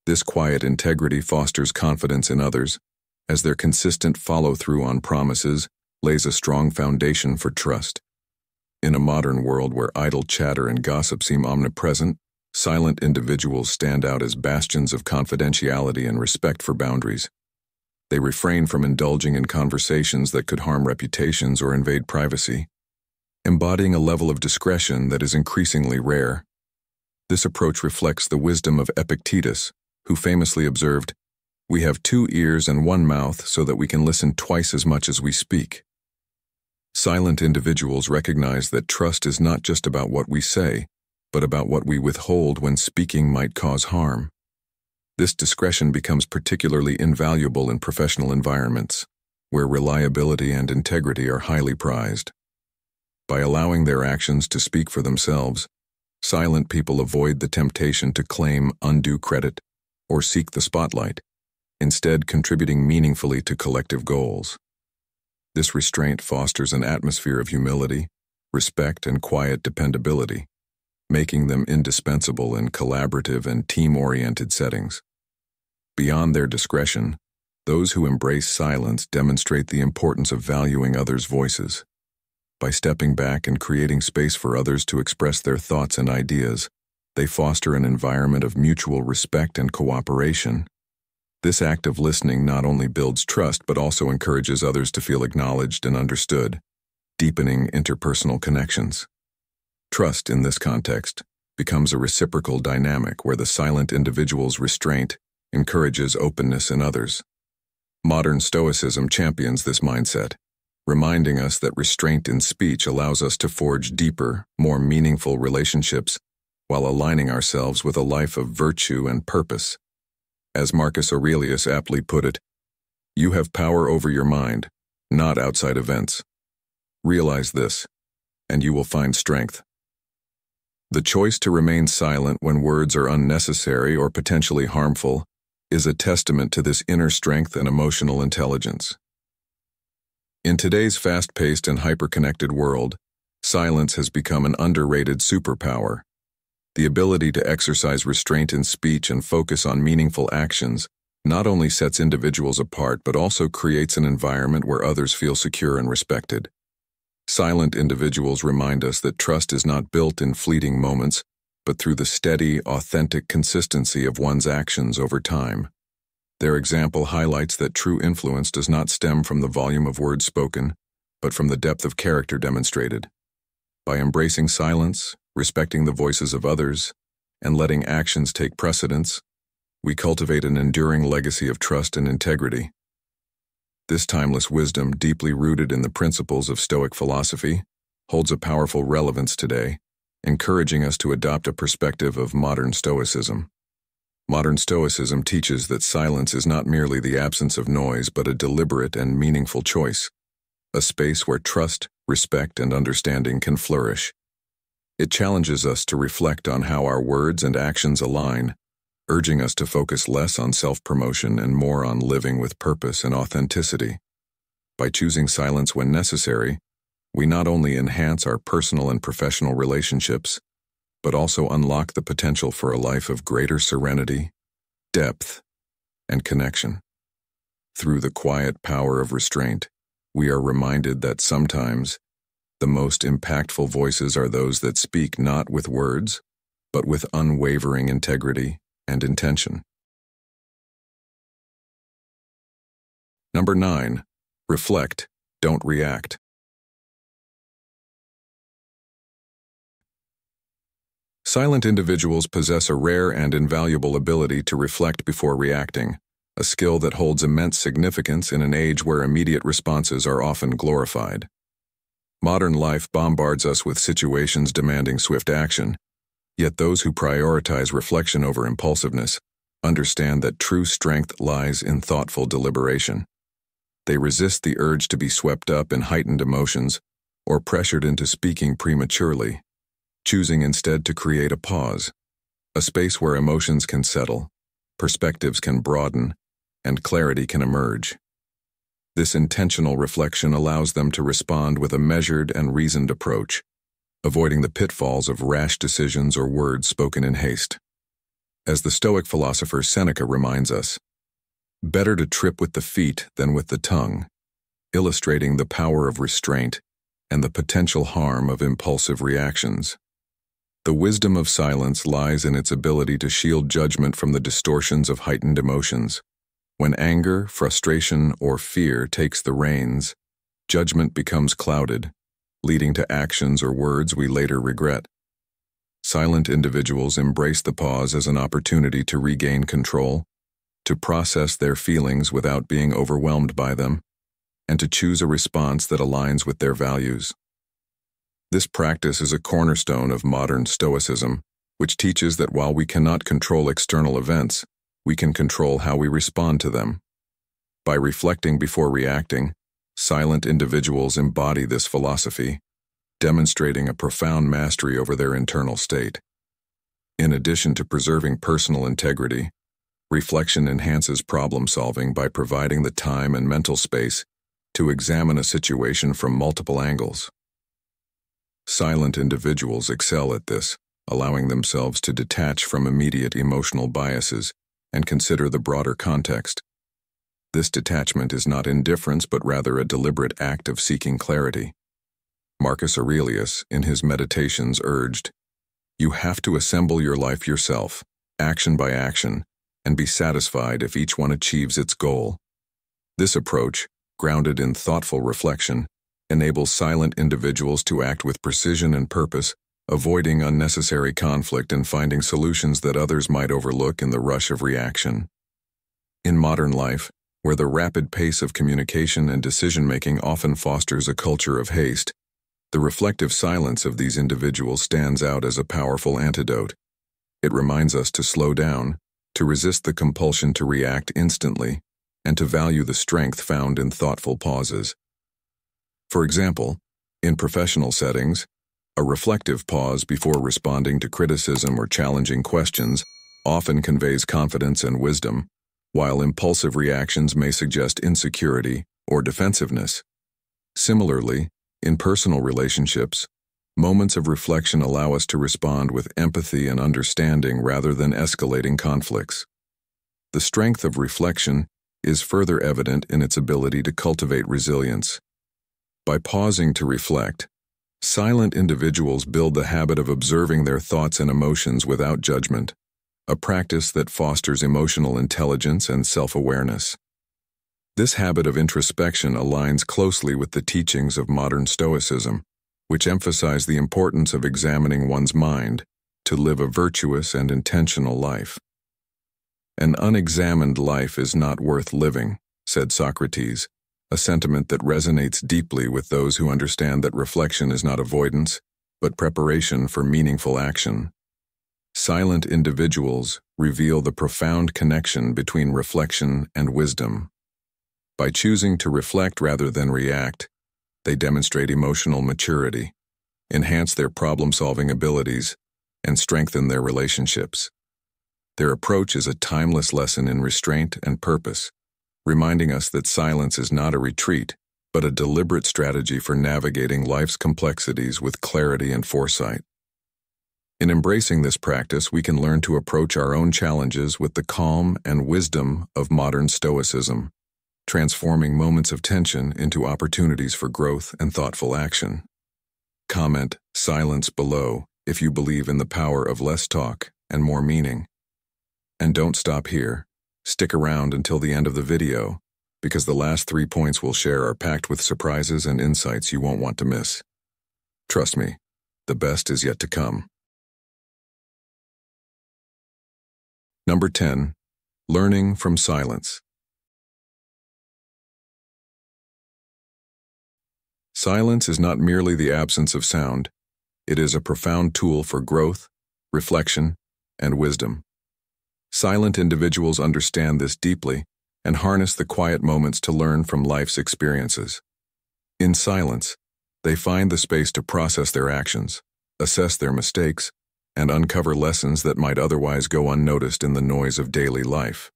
This quiet integrity fosters confidence in others, as their consistent follow-through on promises lays a strong foundation for trust. In a modern world where idle chatter and gossip seem omnipresent, silent individuals stand out as bastions of confidentiality and respect for boundaries. They refrain from indulging in conversations that could harm reputations or invade privacy, embodying a level of discretion that is increasingly rare. This approach reflects the wisdom of Epictetus, who famously observed, "We have 2 ears and 1 mouth so that we can listen twice as much as we speak." Silent individuals recognize that trust is not just about what we say, but about what we withhold when speaking might cause harm. This discretion becomes particularly invaluable in professional environments, where reliability and integrity are highly prized. By allowing their actions to speak for themselves, silent people avoid the temptation to claim undue credit or seek the spotlight, instead contributing meaningfully to collective goals. This restraint fosters an atmosphere of humility, respect, and quiet dependability, making them indispensable in collaborative and team-oriented settings. Beyond their discretion, those who embrace silence demonstrate the importance of valuing others' voices. By stepping back and creating space for others to express their thoughts and ideas, they foster an environment of mutual respect and cooperation. This act of listening not only builds trust but also encourages others to feel acknowledged and understood, deepening interpersonal connections. Trust, in this context, becomes a reciprocal dynamic where the silent individual's restraint encourages openness in others. Modern Stoicism champions this mindset, reminding us that restraint in speech allows us to forge deeper, more meaningful relationships while aligning ourselves with a life of virtue and purpose. As Marcus Aurelius aptly put it, "You have power over your mind, not outside events. Realize this, and you will find strength." The choice to remain silent when words are unnecessary or potentially harmful is a testament to this inner strength and emotional intelligence. In today's fast-paced and hyper-connected world, silence has become an underrated superpower. The ability to exercise restraint in speech and focus on meaningful actions not only sets individuals apart but also creates an environment where others feel secure and respected. Silent individuals remind us that trust is not built in fleeting moments, but through the steady, authentic consistency of one's actions over time. Their example highlights that true influence does not stem from the volume of words spoken, but from the depth of character demonstrated. By embracing silence, respecting the voices of others, and letting actions take precedence, we cultivate an enduring legacy of trust and integrity. This timeless wisdom, deeply rooted in the principles of Stoic philosophy, holds a powerful relevance today, encouraging us to adopt a perspective of modern Stoicism. Modern Stoicism teaches that silence is not merely the absence of noise but a deliberate and meaningful choice, a space where trust, respect, and understanding can flourish. It challenges us to reflect on how our words and actions align, urging us to focus less on self-promotion and more on living with purpose and authenticity. By choosing silence when necessary, we not only enhance our personal and professional relationships, but also unlock the potential for a life of greater serenity, depth, and connection. Through the quiet power of restraint, we are reminded that sometimes the most impactful voices are those that speak not with words, but with unwavering integrity and intention. Number 9. Reflect, don't react. Silent individuals possess a rare and invaluable ability to reflect before reacting, a skill that holds immense significance in an age where immediate responses are often glorified. Modern life bombards us with situations demanding swift action, yet those who prioritize reflection over impulsiveness understand that true strength lies in thoughtful deliberation. They resist the urge to be swept up in heightened emotions or pressured into speaking prematurely, choosing instead to create a pause, a space where emotions can settle, perspectives can broaden, and clarity can emerge. This intentional reflection allows them to respond with a measured and reasoned approach, avoiding the pitfalls of rash decisions or words spoken in haste. As the Stoic philosopher Seneca reminds us, better to trip with the feet than with the tongue, illustrating the power of restraint and the potential harm of impulsive reactions. The wisdom of silence lies in its ability to shield judgment from the distortions of heightened emotions. When anger, frustration, or fear takes the reins, judgment becomes clouded, leading to actions or words we later regret. Silent individuals embrace the pause as an opportunity to regain control, to process their feelings without being overwhelmed by them, and to choose a response that aligns with their values. This practice is a cornerstone of modern Stoicism, which teaches that while we cannot control external events, we can control how we respond to them. By reflecting before reacting, silent individuals embody this philosophy, demonstrating a profound mastery over their internal state. In addition to preserving personal integrity, reflection enhances problem-solving by providing the time and mental space to examine a situation from multiple angles. Silent individuals excel at this, allowing themselves to detach from immediate emotional biases and consider the broader context. This detachment is not indifference but rather a deliberate act of seeking clarity. Marcus Aurelius, in his Meditations, urged, "You have to assemble your life yourself, action by action, and be satisfied if each one achieves its goal." This approach, grounded in thoughtful reflection, enables silent individuals to act with precision and purpose, avoiding unnecessary conflict and finding solutions that others might overlook in the rush of reaction. In modern life, where the rapid pace of communication and decision-making often fosters a culture of haste, the reflective silence of these individuals stands out as a powerful antidote. It reminds us to slow down, to resist the compulsion to react instantly, and to value the strength found in thoughtful pauses. For example, in professional settings, a reflective pause before responding to criticism or challenging questions often conveys confidence and wisdom, while impulsive reactions may suggest insecurity or defensiveness. Similarly, in personal relationships, moments of reflection allow us to respond with empathy and understanding rather than escalating conflicts. The strength of reflection is further evident in its ability to cultivate resilience. By pausing to reflect, silent individuals build the habit of observing their thoughts and emotions without judgment, a practice that fosters emotional intelligence and self-awareness. This habit of introspection aligns closely with the teachings of modern Stoicism, which emphasize the importance of examining one's mind to live a virtuous and intentional life. "An unexamined life is not worth living," said Socrates, a sentiment that resonates deeply with those who understand that reflection is not avoidance, but preparation for meaningful action. Silent individuals reveal the profound connection between reflection and wisdom. By choosing to reflect rather than react, they demonstrate emotional maturity, enhance their problem-solving abilities, and strengthen their relationships. Their approach is a timeless lesson in restraint and purpose, reminding us that silence is not a retreat, but a deliberate strategy for navigating life's complexities with clarity and foresight. In embracing this practice, we can learn to approach our own challenges with the calm and wisdom of modern Stoicism, transforming moments of tension into opportunities for growth and thoughtful action. Comment "silence" below if you believe in the power of less talk and more meaning. And don't stop here. Stick around until the end of the video, because the last 3 points we'll share are packed with surprises and insights you won't want to miss. Trust me, the best is yet to come. Number 10. Learning from silence. Silence is not merely the absence of sound. It is a profound tool for growth, reflection, and wisdom. Silent individuals understand this deeply and harness the quiet moments to learn from life's experiences. In silence, they find the space to process their actions, assess their mistakes, and uncover lessons that might otherwise go unnoticed in the noise of daily life.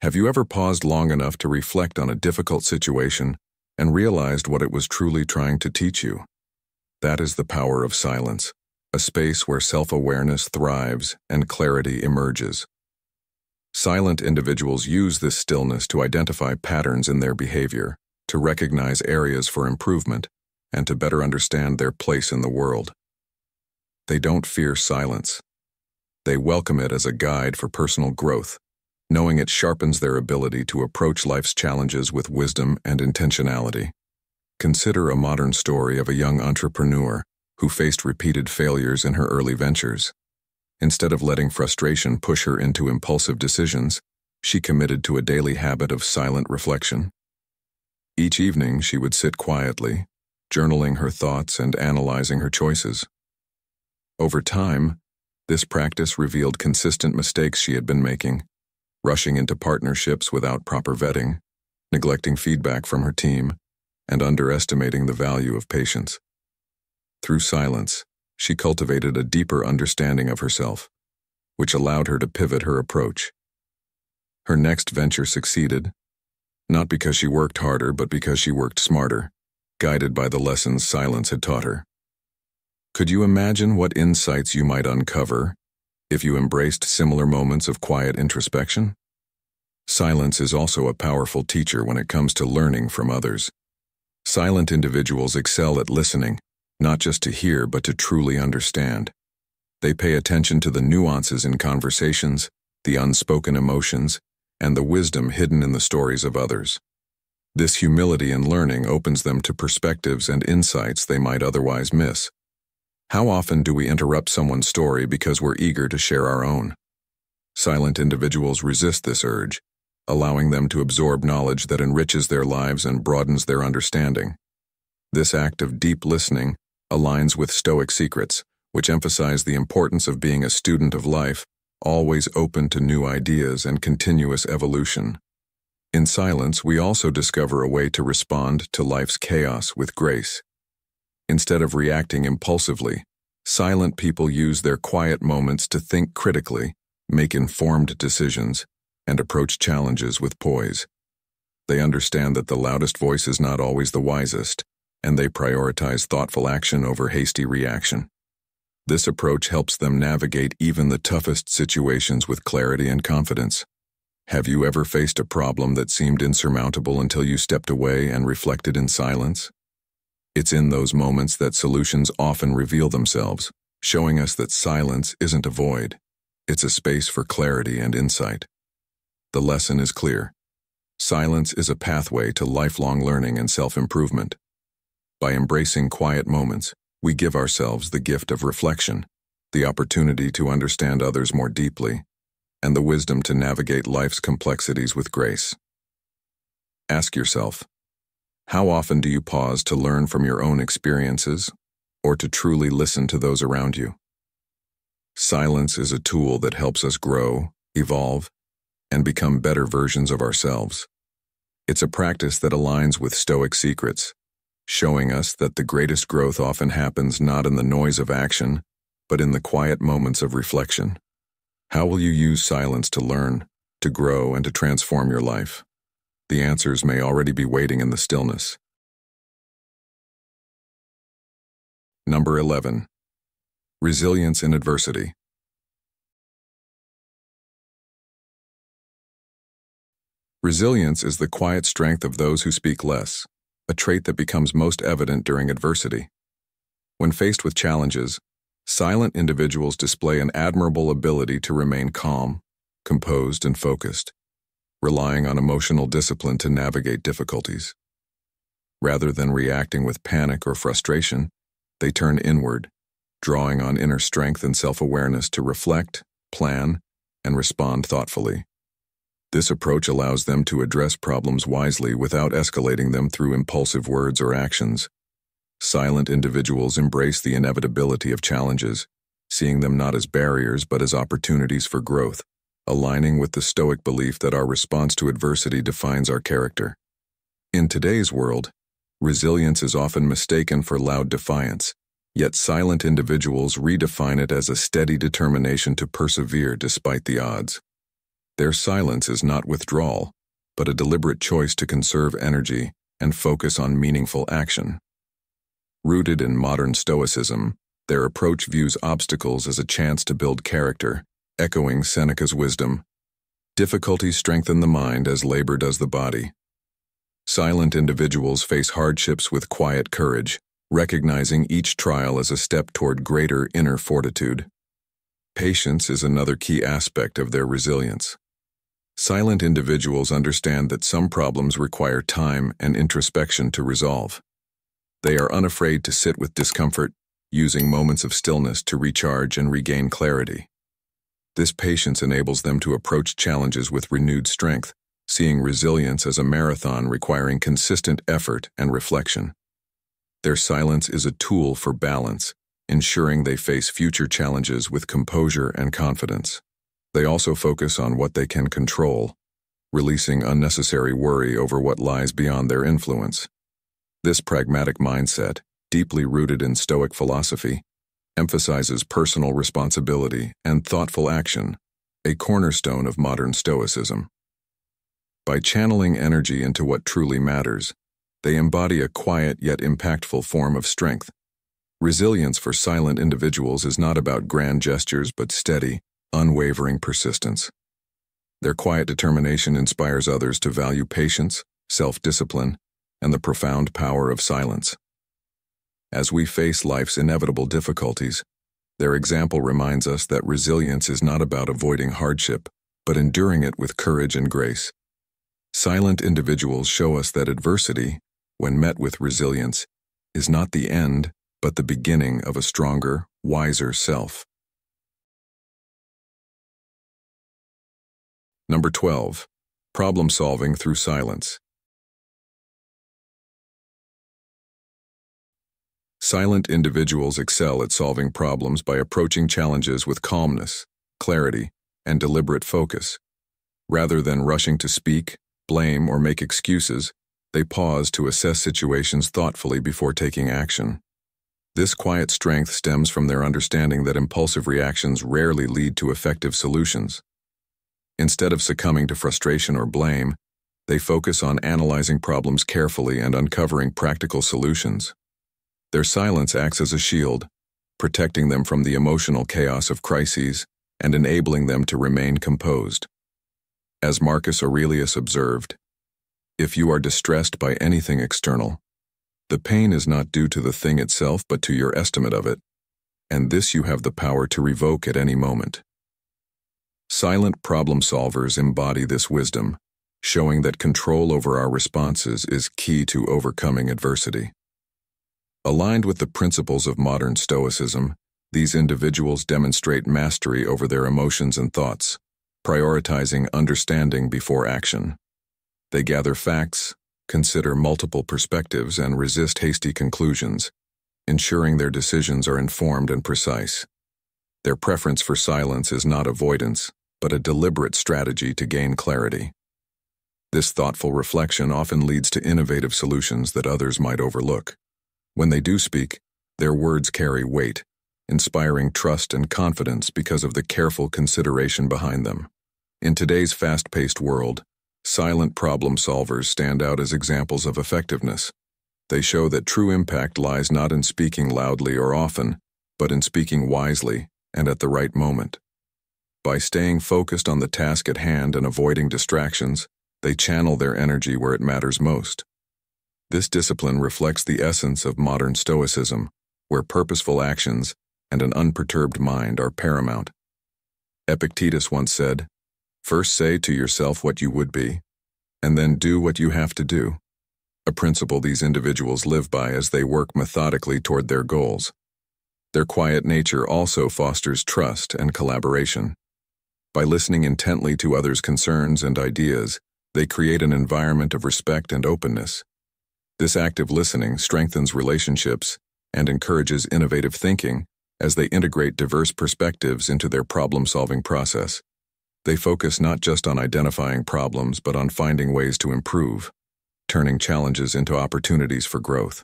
Have you ever paused long enough to reflect on a difficult situation and realized what it was truly trying to teach you? That is the power of silence, a space where self-awareness thrives and clarity emerges. Silent individuals use this stillness to identify patterns in their behavior, to recognize areas for improvement, and to better understand their place in the world. They don't fear silence. They welcome it as a guide for personal growth, knowing it sharpens their ability to approach life's challenges with wisdom and intentionality. Consider a modern story of a young entrepreneur who faced repeated failures in her early ventures. Instead of letting frustration push her into impulsive decisions, she committed to a daily habit of silent reflection. Each evening, she would sit quietly, journaling her thoughts and analyzing her choices. Over time, this practice revealed consistent mistakes she had been making, rushing into partnerships without proper vetting, neglecting feedback from her team, and underestimating the value of patience. Through silence, she cultivated a deeper understanding of herself, which allowed her to pivot her approach. Her next venture succeeded, not because she worked harder, but because she worked smarter, guided by the lessons silence had taught her. Could you imagine what insights you might uncover if you embraced similar moments of quiet introspection? Silence is also a powerful teacher when it comes to learning from others. Silent individuals excel at listening, not just to hear but to truly understand. They pay attention to the nuances in conversations, the unspoken emotions, and the wisdom hidden in the stories of others. This humility in learning opens them to perspectives and insights they might otherwise miss. How often do we interrupt someone's story because we're eager to share our own? Silent individuals resist this urge, allowing them to absorb knowledge that enriches their lives and broadens their understanding. This act of deep listening aligns with Stoic secrets, which emphasize the importance of being a student of life, always open to new ideas and continuous evolution. In silence, we also discover a way to respond to life's chaos with grace. Instead of reacting impulsively, silent people use their quiet moments to think critically, make informed decisions, and approach challenges with poise. They understand that the loudest voice is not always the wisest, and they prioritize thoughtful action over hasty reaction. This approach helps them navigate even the toughest situations with clarity and confidence. Have you ever faced a problem that seemed insurmountable until you stepped away and reflected in silence? It's in those moments that solutions often reveal themselves, showing us that silence isn't a void. It's a space for clarity and insight. The lesson is clear. Silence is a pathway to lifelong learning and self-improvement. By embracing quiet moments, we give ourselves the gift of reflection, the opportunity to understand others more deeply, and the wisdom to navigate life's complexities with grace. Ask yourself, how often do you pause to learn from your own experiences or to truly listen to those around you? Silence is a tool that helps us grow, evolve, and become better versions of ourselves. It's a practice that aligns with Stoic secrets, showing us that the greatest growth often happens not in the noise of action, but in the quiet moments of reflection. How will you use silence to learn, to grow, and to transform your life? The answers may already be waiting in the stillness. Number 11. Resilience in adversity. Resilience is the quiet strength of those who speak less, a trait that becomes most evident during adversity. When faced with challenges, silent individuals display an admirable ability to remain calm, composed, and focused, relying on emotional discipline to navigate difficulties. Rather than reacting with panic or frustration, they turn inward, drawing on inner strength and self-awareness to reflect, plan, and respond thoughtfully. This approach allows them to address problems wisely without escalating them through impulsive words or actions. Silent individuals embrace the inevitability of challenges, seeing them not as barriers but as opportunities for growth, aligning with the Stoic belief that our response to adversity defines our character. In today's world, resilience is often mistaken for loud defiance, yet silent individuals redefine it as a steady determination to persevere despite the odds. Their silence is not withdrawal, but a deliberate choice to conserve energy and focus on meaningful action. Rooted in modern Stoicism, their approach views obstacles as a chance to build character, echoing Seneca's wisdom. Difficulties strengthen the mind as labor does the body. Silent individuals face hardships with quiet courage, recognizing each trial as a step toward greater inner fortitude. Patience is another key aspect of their resilience. Silent individuals understand that some problems require time and introspection to resolve. They are unafraid to sit with discomfort, using moments of stillness to recharge and regain clarity. This patience enables them to approach challenges with renewed strength, seeing resilience as a marathon requiring consistent effort and reflection. Their silence is a tool for balance, ensuring they face future challenges with composure and confidence. They also focus on what they can control, releasing unnecessary worry over what lies beyond their influence. This pragmatic mindset, deeply rooted in Stoic philosophy, emphasizes personal responsibility and thoughtful action, a cornerstone of modern Stoicism. By channeling energy into what truly matters, they embody a quiet yet impactful form of strength. Resilience for silent individuals is not about grand gestures but steady, unwavering persistence. Their quiet determination inspires others to value patience, self-discipline, and the profound power of silence. As we face life's inevitable difficulties, their example reminds us that resilience is not about avoiding hardship, but enduring it with courage and grace. Silent individuals show us that adversity, when met with resilience, is not the end, but the beginning of a stronger, wiser self. Number 12. Problem solving through silence. Silent individuals excel at solving problems by approaching challenges with calmness, clarity, and deliberate focus. Rather than rushing to speak, blame, or make excuses, they pause to assess situations thoughtfully before taking action. This quiet strength stems from their understanding that impulsive reactions rarely lead to effective solutions. Instead of succumbing to frustration or blame, they focus on analyzing problems carefully and uncovering practical solutions. Their silence acts as a shield, protecting them from the emotional chaos of crises and enabling them to remain composed. As Marcus Aurelius observed, "If you are distressed by anything external, the pain is not due to the thing itself but to your estimate of it, and this you have the power to revoke at any moment." Silent problem solvers embody this wisdom, showing that control over our responses is key to overcoming adversity. Aligned with the principles of modern Stoicism, these individuals demonstrate mastery over their emotions and thoughts, prioritizing understanding before action. They gather facts, consider multiple perspectives, and resist hasty conclusions, ensuring their decisions are informed and precise. Their preference for silence is not avoidance, but a deliberate strategy to gain clarity. This thoughtful reflection often leads to innovative solutions that others might overlook. When they do speak, their words carry weight, inspiring trust and confidence because of the careful consideration behind them. In today's fast-paced world, silent problem solvers stand out as examples of effectiveness. They show that true impact lies not in speaking loudly or often, but in speaking wisely and at the right moment. By staying focused on the task at hand and avoiding distractions, they channel their energy where it matters most. This discipline reflects the essence of modern Stoicism, where purposeful actions and an unperturbed mind are paramount. Epictetus once said, "First say to yourself what you would be, and then do what you have to do," a principle these individuals live by as they work methodically toward their goals. Their quiet nature also fosters trust and collaboration. By listening intently to others' concerns and ideas, they create an environment of respect and openness. This active listening strengthens relationships and encourages innovative thinking as they integrate diverse perspectives into their problem-solving process. They focus not just on identifying problems but on finding ways to improve, turning challenges into opportunities for growth.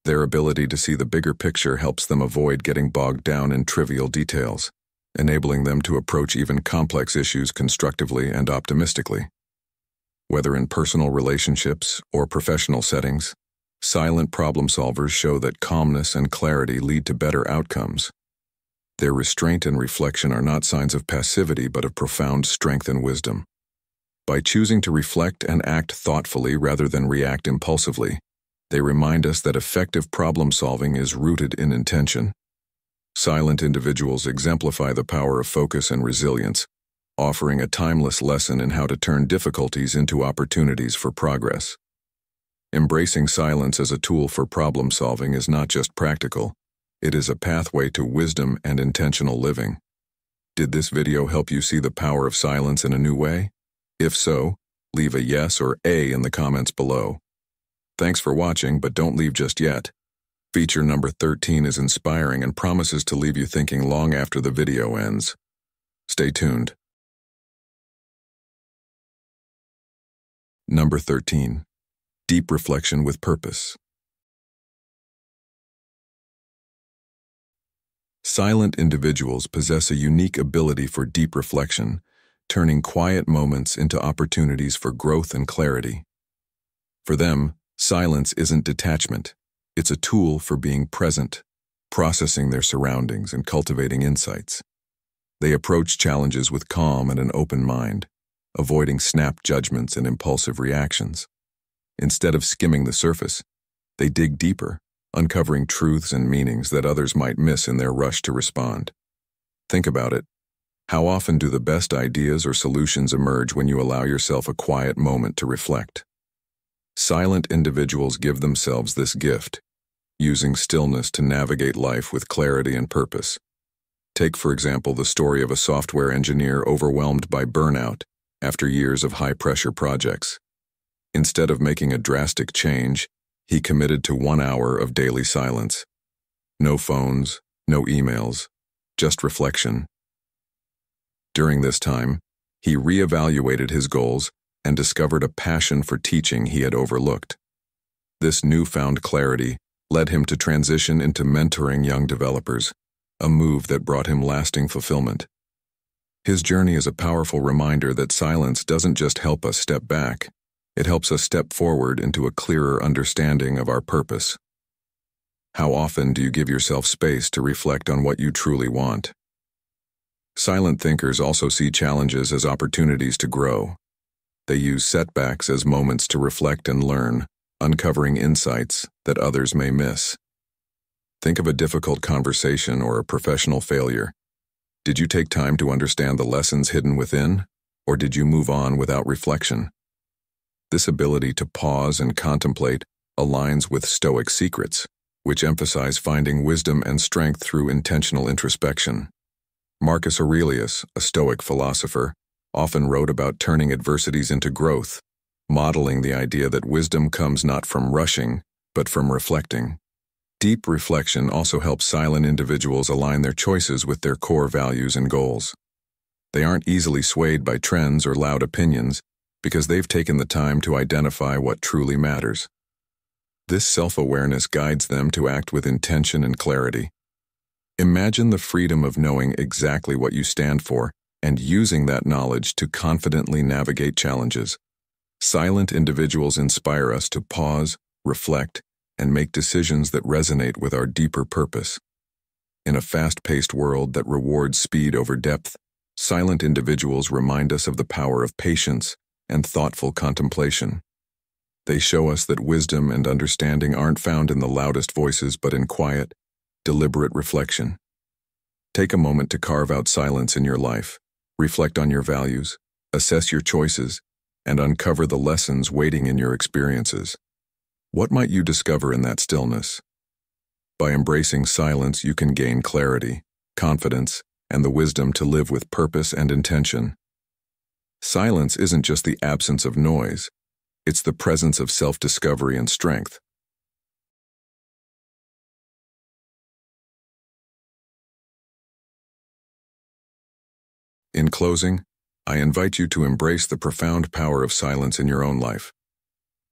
Their ability to see the bigger picture helps them avoid getting bogged down in trivial details, enabling them to approach even complex issues constructively and optimistically. Whether in personal relationships or professional settings, silent problem solvers show that calmness and clarity lead to better outcomes. Their restraint and reflection are not signs of passivity but of profound strength and wisdom. By choosing to reflect and act thoughtfully rather than react impulsively, they remind us that effective problem solving is rooted in intention. Silent individuals exemplify the power of focus and resilience, offering a timeless lesson in how to turn difficulties into opportunities for progress. Embracing silence as a tool for problem solving is not just practical, it is a pathway to wisdom and intentional living. Did this video help you see the power of silence in a new way? If so, leave a yes or A in the comments below. Thanks for watching, but don't leave just yet. Feature number 13 is inspiring and promises to leave you thinking long after the video ends. Stay tuned. Number 13. Deep reflection with purpose. Silent individuals possess a unique ability for deep reflection, turning quiet moments into opportunities for growth and clarity. For them, silence isn't detachment. It's a tool for being present, processing their surroundings, and cultivating insights. They approach challenges with calm and an open mind, avoiding snap judgments and impulsive reactions. Instead of skimming the surface, they dig deeper, uncovering truths and meanings that others might miss in their rush to respond. Think about it. How often do the best ideas or solutions emerge when you allow yourself a quiet moment to reflect? Silent individuals give themselves this gift, using stillness to navigate life with clarity and purpose. Take, for example, the story of a software engineer overwhelmed by burnout after years of high-pressure projects. Instead of making a drastic change, he committed to 1 hour of daily silence. No phones, no emails, just reflection. During this time, he reevaluated his goals and discovered a passion for teaching he had overlooked. This newfound clarity led him to transition into mentoring young developers, a move that brought him lasting fulfillment. His journey is a powerful reminder that silence doesn't just help us step back, it helps us step forward into a clearer understanding of our purpose. How often do you give yourself space to reflect on what you truly want? Silent thinkers also see challenges as opportunities to grow. They use setbacks as moments to reflect and learn, uncovering insights that others may miss. Think of a difficult conversation or a professional failure. Did you take time to understand the lessons hidden within, or did you move on without reflection? This ability to pause and contemplate aligns with Stoic secrets, which emphasize finding wisdom and strength through intentional introspection. Marcus Aurelius, a Stoic philosopher, often wrote about turning adversities into growth, modeling the idea that wisdom comes not from rushing, but from reflecting. Deep reflection also helps silent individuals align their choices with their core values and goals. They aren't easily swayed by trends or loud opinions because they've taken the time to identify what truly matters. This self-awareness guides them to act with intention and clarity. Imagine the freedom of knowing exactly what you stand for and using that knowledge to confidently navigate challenges. Silent individuals inspire us to pause, reflect, and make decisions that resonate with our deeper purpose. In a fast-paced world that rewards speed over depth, silent individuals remind us of the power of patience and thoughtful contemplation. They show us that wisdom and understanding aren't found in the loudest voices but in quiet, deliberate reflection. Take a moment to carve out silence in your life, reflect on your values, assess your choices, and uncover the lessons waiting in your experiences. What might you discover in that stillness? By embracing silence, you can gain clarity, confidence, and the wisdom to live with purpose and intention. Silence isn't just the absence of noise, it's the presence of self-discovery and strength. In closing, I invite you to embrace the profound power of silence in your own life.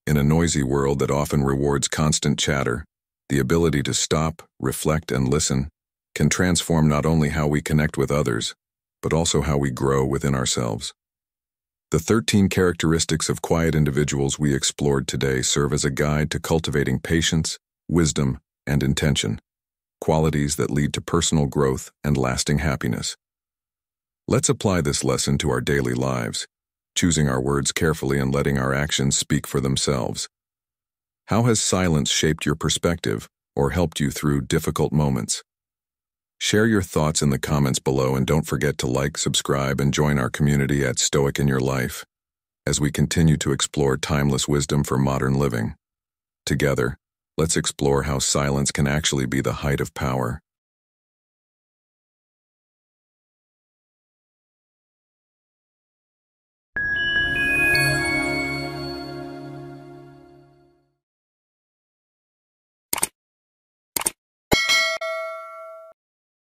In a noisy world that often rewards constant chatter, the ability to stop, reflect, and listen can transform not only how we connect with others, but also how we grow within ourselves. The 13 characteristics of quiet individuals we explored today serve as a guide to cultivating patience, wisdom, and intention, qualities that lead to personal growth and lasting happiness. Let's apply this lesson to our daily lives, choosing our words carefully and letting our actions speak for themselves. How has silence shaped your perspective or helped you through difficult moments? Share your thoughts in the comments below, and don't forget to like, subscribe, and join our community at Stoic in Your Life as we continue to explore timeless wisdom for modern living. Together, let's explore how silence can actually be the height of power,